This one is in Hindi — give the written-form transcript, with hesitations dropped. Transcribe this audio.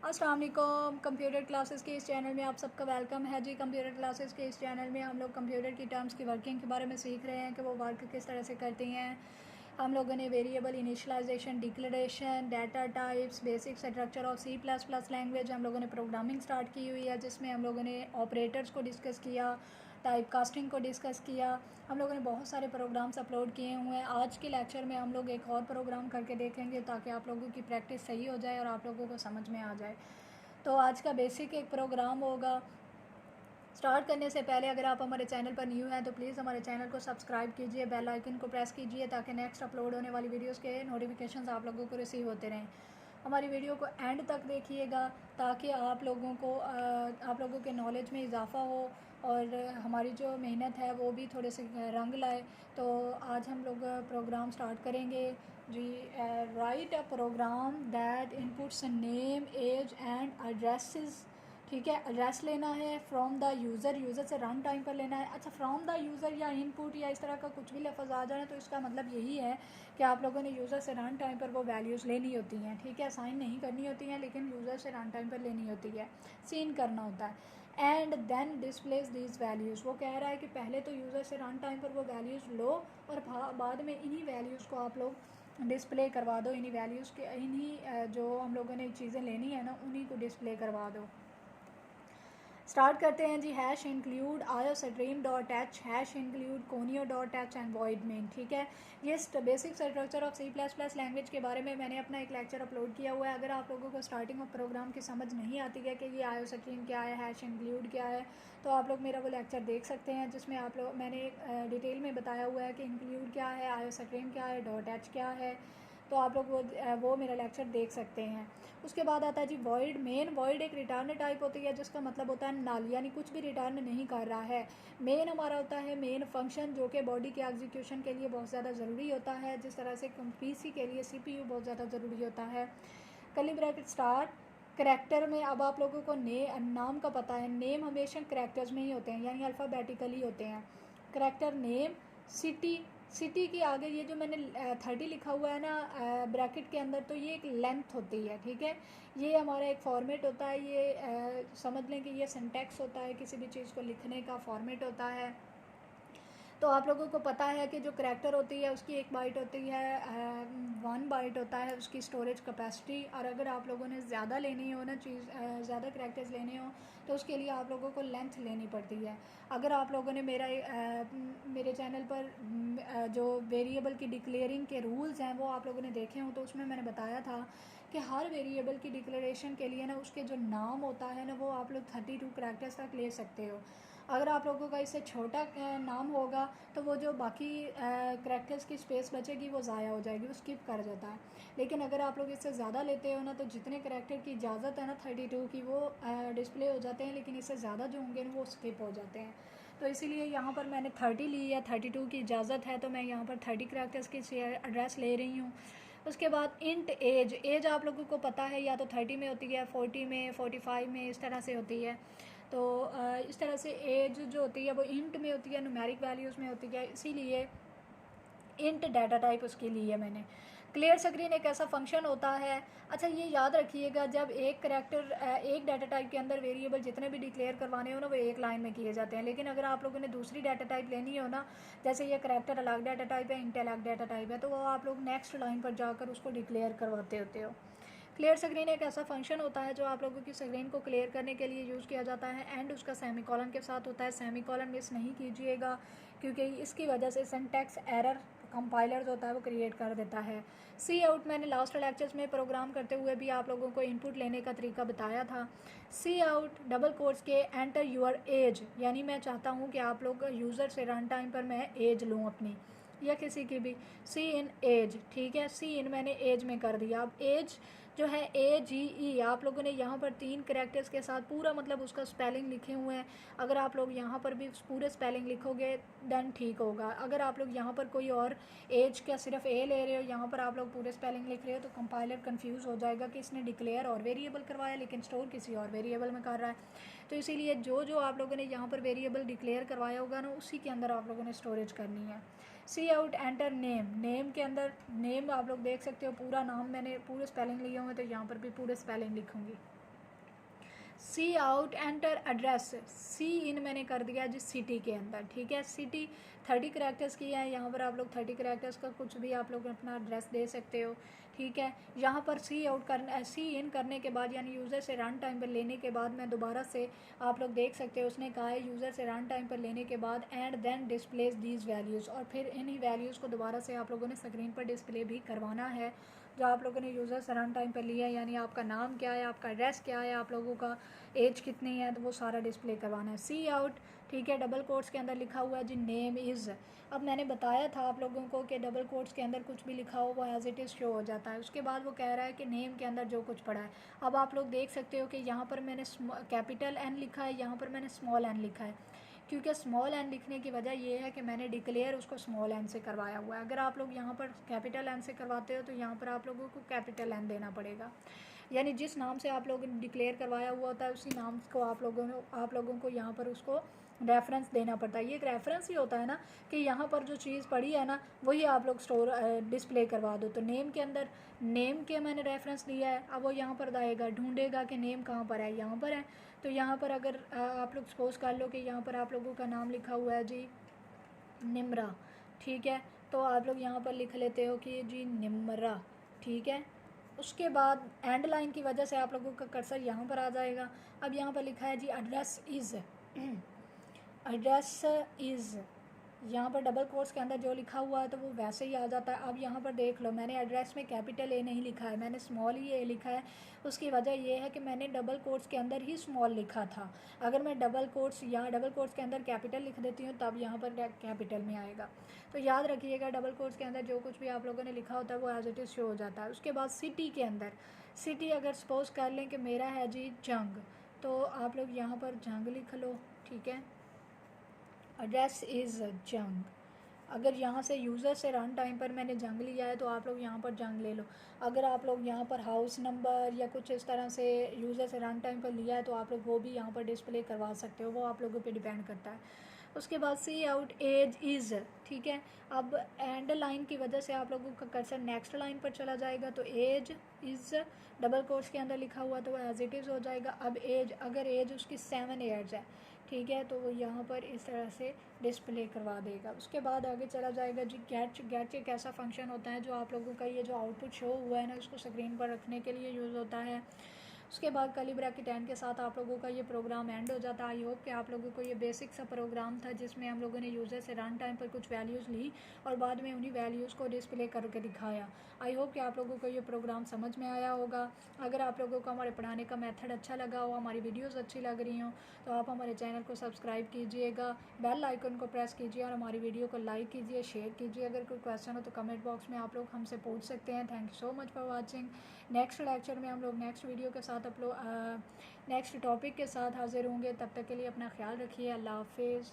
अस्सलाम वालेकुम। कंप्यूटर क्लासेस के इस चैनल में आप सबका वेलकम है जी। कंप्यूटर क्लासेस के इस चैनल में हम लोग कंप्यूटर की टर्म्स की वर्किंग के बारे में सीख रहे हैं कि वो वर्क किस तरह से करती हैं। हम लोगों ने variable initialization, declaration, data types, basic structure of C++ language, हम लोगों ने प्रोग्रामिंग स्टार्ट की हुई है जिसमें हम लोगों ने ऑपरेटर्स को डिस्कस किया, टाइप कास्टिंग को डिस्कस किया। हम लोगों ने बहुत सारे प्रोग्राम्स अपलोड किए हुए हैं। आज के लेक्चर में हम लोग एक और प्रोग्राम करके देखेंगे ताकि आप लोगों की प्रैक्टिस सही हो जाए और आप लोगों को समझ में आ जाए। तो आज का बेसिक एक प्रोग्राम होगा। स्टार्ट करने से पहले अगर आप हमारे चैनल पर न्यू हैं तो प्लीज़ हमारे चैनल को सब्सक्राइब कीजिए, बेल आइकन को प्रेस कीजिए ताकि नेक्स्ट अपलोड होने वाली वीडियोस के नोटिफिकेशंस आप लोगों को रिसीव होते रहें। हमारी वीडियो को एंड तक देखिएगा ताकि आप लोगों के नॉलेज में इजाफ़ा हो और हमारी जो मेहनत है वो भी थोड़े से रंग लाए। तो आज हम लोग प्रोग्राम स्टार्ट करेंगे जी। Write a program that inputs name, age and addresses. ठीक है, एड्रेस लेना है फ्रॉम द यूज़र से रन टाइम पर लेना है। अच्छा, फ्रॉम द यूज़र या इनपुट या इस तरह का कुछ भी लफ्ज़ आ जाए तो इसका मतलब यही है कि आप लोगों ने यूज़र से रन टाइम पर वो वैल्यूज़ लेनी होती हैं। ठीक है, साइन नहीं करनी होती हैं लेकिन यूज़र से रन टाइम पर लेनी होती है, सीन करना होता है। And then displays these values. वो कह रहा है कि पहले तो यूज़र से रन टाइम पर वो वैल्यूज़ लो और बाद में इन्हीं वैल्यूज़ को आप लोग डिस्प्ले करवा दो। इन्हीं वैल्यूज़ के इन्हीं जो हम लोगों ने चीज़ें लेनी है ना उन्हीं को डिस्प्ले करवा दो। स्टार्ट करते हैं जी। Hash include iostream dot h, hash include conio dot h and void main. ठीक है, ये basic structure of C++ language के बारे में मैंने अपना एक लेक्चर अपलोड किया हुआ है। अगर आप लोगों को स्टार्टिंग ऑफ प्रोग्राम की समझ नहीं आती है कि ये आयोस्ट्रीम क्या है, हैश इंक्लूड क्या है, तो आप लोग मेरा वो लेक्चर देख सकते हैं जिसमें मैंने डिटेल में बताया हुआ है कि इंक्लूड क्या है, आयोस्ट्रीम क्या है, डॉट एच क्या है। तो आप लोग वो मेरा लेक्चर देख सकते हैं। उसके बाद आता है जी वॉइड मेन। वॉइड एक रिटर्न टाइप होती है जिसका मतलब होता है नल, यानी कुछ भी रिटर्न नहीं कर रहा है। मेन हमारा होता है मेन फंक्शन जो कि बॉडी के एग्जीक्यूशन के लिए बहुत ज़्यादा ज़रूरी होता है, जिस तरह से PC के लिए CPU बहुत ज़्यादा ज़रूरी होता है। Curly bracket start. करैक्टर में अब आप लोगों को नाम का पता है, नेम हमेशा करैक्टर्स में ही होते हैं यानी अल्फ़ाबेटिकली होते हैं। करैक्टर नेम, सिटी के आगे ये जो मैंने 30 लिखा हुआ है ना ब्रैकेट के अंदर, तो ये एक लेंथ होती है। ठीक है, ये हमारा एक फॉर्मेट होता है। ये समझ लें कि ये सिंटैक्स होता है, किसी भी चीज़ को लिखने का फॉर्मेट होता है। तो आप लोगों को पता है कि जो करैक्टर होती है उसकी 1 बाइट होती है, 1 बाइट होता है उसकी स्टोरेज कैपेसिटी। और अगर आप लोगों ने ज़्यादा लेनी हो ना चीज़, ज़्यादा करैक्टर्स लेने हो तो उसके लिए आप लोगों को लेंथ लेनी पड़ती है। अगर आप लोगों ने मेरे चैनल पर जो वेरिएबल की डिक्लेयरिंग के रूल्स हैं वो आप लोगों ने देखे हों तो उसमें मैंने बताया था कि हर वेरिएबल की डिक्लेरेशन के लिए ना उसके जो नाम होता है ना वो आप लोग 32 करैक्टर्स तक ले सकते हो। अगर आप लोगों का इससे छोटा नाम होगा तो वो जो बाकी करैक्टर्स की स्पेस बचेगी वो ज़ाया हो जाएगी, वो स्किप कर जाता है। लेकिन अगर आप लोग इससे ज़्यादा लेते हो ना तो जितने करैक्टर की इजाज़त है ना 32 की वो डिस्प्ले हो जाते हैं, लेकिन इससे ज़्यादा जो होंगे ना वो स्किप हो जाते हैं। तो इसीलिए यहाँ पर मैंने 30 ली है, 32 की इजाज़त है तो मैं यहाँ पर 30 करैक्टर्स की एड्रेस ले रही हूँ। उसके बाद इंट एज आप लोगों को पता है या तो 30 में होती है, 40 में, 45 में, इस तरह से होती है। तो इस तरह से एज जो होती है वो इंट में होती है, न्यूमेरिक वैल्यूज़ में होती है, इसीलिए इंट डाटा टाइप उसके लिए मैंने। क्लियर स्क्रीन एक ऐसा फंक्शन होता है। अच्छा, ये याद रखिएगा, जब एक डाटा टाइप के अंदर वेरिएबल जितने भी डिक्लेयर करवाने हो ना वो एक लाइन में किए जाते हैं, लेकिन अगर आप लोगों ने दूसरी डाटा टाइप लेनी हो ना, जैसे ये करैक्टर अलग डाटा टाइप है, इंट अलग डाटा टाइप है, तो वो आप लोग नेक्स्ट लाइन पर जाकर उसको डिक्लेयर करवाते होते हो। क्लियर स्क्रीन एक ऐसा फंक्शन होता है जो आप लोगों की स्क्रीन को क्लियर करने के लिए यूज़ किया जाता है एंड उसका सेमीकोलन के साथ होता है। सेमीकोलन मिस नहीं कीजिएगा क्योंकि इसकी वजह से सिंटैक्स एरर कंपाइलर जो होता है वो क्रिएट कर देता है। सी आउट मैंने लास्ट लेक्चर्स में प्रोग्राम करते हुए भी आप लोगों को इनपुट लेने का तरीका बताया था। सी आउट डबल कोट्स के एंटर यूर एज, यानी मैं चाहता हूँ कि आप लोग यूज़र से रन टाइम पर मैं एज लूँ अपनी या किसी की भी। सी इन एज, ठीक है, सी इन मैंने एज में कर दिया। अब एज जो है AGE, आप लोगों ने यहाँ पर 3 करैक्टर्स के साथ पूरा मतलब उसका स्पेलिंग लिखे हुए हैं। अगर आप लोग यहाँ पर भी पूरे स्पेलिंग लिखोगे देन ठीक होगा। अगर आप लोग यहाँ पर कोई और एज का सिर्फ ए ले रहे हो, यहाँ पर आप लोग पूरे स्पेलिंग लिख रहे हो तो कंपाइलर कंफ्यूज हो जाएगा कि इसने डिक्लेयर और वेरिएबल करवाया लेकिन स्टोर किसी और वेरिएबल में कर रहा है। तो इसीलिए जो जो आप लोगों ने यहाँ पर वेरिएबल डिक्लेयर करवाया होगा ना उसी के अंदर आप लोगों ने स्टोरेज करनी है। सी आउट एंटर नेम, नेम के अंदर नेम आप लोग देख सकते हो पूरा नाम, मैंने पूरे स्पेलिंग लिए हुए तो यहाँ पर भी पूरे स्पेलिंग लिखूँगी। सी आउट एंटर एड्रेस, सी इन मैंने कर दिया जी सिटी के अंदर, ठीक है। सिटी 30 करैक्टर्स की है, यहाँ पर आप लोग 30 करैक्टर्स का कुछ भी आप लोग अपना एड्रेस दे सकते हो, ठीक है। यहाँ पर सी आउट करना, सी इन करने के बाद यानी यूज़र से रन टाइम पर लेने के बाद मैं दोबारा से आप लोग देख सकते हो उसने कहा है यूज़र से रन टाइम पर लेने के बाद and then displays these values, और फिर इन्हीं वैल्यूज़ को दोबारा से आप लोगों ने स्क्रीन पर डिस्प्ले भी करवाना है जो आप लोगों ने यूज़र से रन टाइम पर लिया है, यानी आपका नाम क्या है, आपका एड्रेस क्या है, आप लोगों का एज कितनी है, तो वो सारा डिस्प्ले करवाना है। सी आउट, ठीक है, डबल कोट्स के अंदर लिखा हुआ है जी नेम इज़। अब मैंने बताया था आप लोगों को कि डबल कोट्स के अंदर कुछ भी लिखा हो वो एज इट इज़ शो हो जाता है। उसके बाद वो कह रहा है कि नेम के अंदर जो कुछ पड़ा है। अब आप लोग देख सकते हो कि यहाँ पर मैंने कैपिटल एन लिखा है, यहाँ पर मैंने स्मॉल एन लिखा है, क्योंकि स्मॉल एन लिखने की वजह ये है कि मैंने डिक्लेयर उसको स्मॉल एन से करवाया हुआ है। अगर आप लोग यहाँ पर कैपिटल एन से करवाते हो तो यहाँ पर आप लोगों को कैपिटल एन देना पड़ेगा, यानी जिस नाम से आप लोगों ने डिक्लेयर करवाया हुआ होता है उसी नाम को आप लोगों को यहाँ पर उसको रेफरेंस देना पड़ता है। ये एक रेफरेंस ही होता है ना कि यहाँ पर जो चीज़ पड़ी है ना वही आप लोग स्टोर डिस्प्ले करवा दो। तो नेम के अंदर नेम के मैंने रेफरेंस दिया है, अब वो यहाँ पर आएगा, ढूंढेगा कि नेम कहाँ पर है, यहाँ पर है। तो यहाँ पर अगर आप लोग सपोज कर लो कि यहाँ पर आप लोगों का नाम लिखा हुआ है जी निम्रा, ठीक है, तो आप लोग यहाँ पर लिख लेते हो कि जी निम्रा, ठीक है। उसके बाद एंड लाइन की वजह से आप लोगों का कर्सर यहाँ पर आ जाएगा। अब यहाँ पर लिखा है जी एड्रेस इज़, एड्रेस इज़, यहाँ पर डबल कोट्स के अंदर जो लिखा हुआ है तो वो वैसे ही आ जाता है। अब यहाँ पर देख लो मैंने एड्रेस में कैपिटल ए नहीं लिखा है, मैंने स्मॉल ही ए लिखा है। उसकी वजह ये है कि मैंने डबल कोट्स के अंदर ही स्मॉल लिखा था। अगर मैं डबल कोट्स यहाँ डबल कोट्स के अंदर कैपिटल लिख देती हूँ तब यहाँ पर कैपिटल में आएगा। तो याद रखिएगा डबल कोट्स के अंदर जो कुछ भी आप लोगों ने लिखा होता है वो एज इट इज़ शो हो जाता है। उसके बाद सिटी के अंदर, सिटी अगर सपोज कर लें कि मेरा है जी जंग, तो आप लोग यहाँ पर जंग लिख लो, ठीक है। एड्रेस इज़ जंग। अगर यहाँ से यूज़र से रन टाइम पर मैंने जंग लिया है तो आप लोग यहाँ पर जंग ले लो। अगर आप लोग यहाँ पर हाउस नंबर या कुछ इस तरह से यूज़र से रन टाइम पर लिया है तो आप लोग वो भी यहाँ पर डिस्प्ले करवा सकते हो, वो आप लोगों पे डिपेंड करता है। उसके बाद सी आउट एज इज़, ठीक है। अब एंड लाइन की वजह से आप लोगों का कर्सर नेक्स्ट लाइन पर चला जाएगा, तो एज इज़ डबल कोट्स के अंदर लिखा हुआ तो वो एज इट इज़ हो जाएगा। अब एज, अगर एज उसकी 7 ईयर्स है, ठीक है, तो वो यहाँ पर इस तरह से डिस्प्ले करवा देगा। उसके बाद आगे चला जाएगा जी गेट। गेट एक ऐसा फंक्शन होता है जो आप लोगों का ये जो आउटपुट शो हुआ है ना इसको स्क्रीन पर रखने के लिए यूज़ होता है। उसके बाद कर्ली ब्रैकेट एंड के साथ आप लोगों का ये प्रोग्राम एंड हो जाता है। आई होप कि आप लोगों को ये बेसिक सा प्रोग्राम था जिसमें हम लोगों ने यूज़र से रन टाइम पर कुछ वैल्यूज़ ली और बाद में उन्हीं वैल्यूज़ को डिस्प्ले करके दिखाया। आई होप कि आप लोगों को ये प्रोग्राम समझ में आया होगा। अगर आप लोगों को हमारे पढ़ाने का मेथड अच्छा लगा हो, हमारी वीडियोज़ अच्छी लग रही हों, तो आप हमारे चैनल को सब्सक्राइब कीजिएगा, बेल आइकन को प्रेस कीजिए और हमारी वीडियो को लाइक कीजिए, शेयर कीजिए। अगर कोई क्वेश्चन हो तो कमेंट बॉक्स में आप लोग हमसे पूछ सकते हैं। Thank you so much for watching. Next lecture में हम लोग नेक्स्ट वीडियो के साथ नेक्स्ट टॉपिक के साथ हाजिर होंगे। तब तक के लिए अपना ख्याल रखिए। अल्लाह हाफिज़।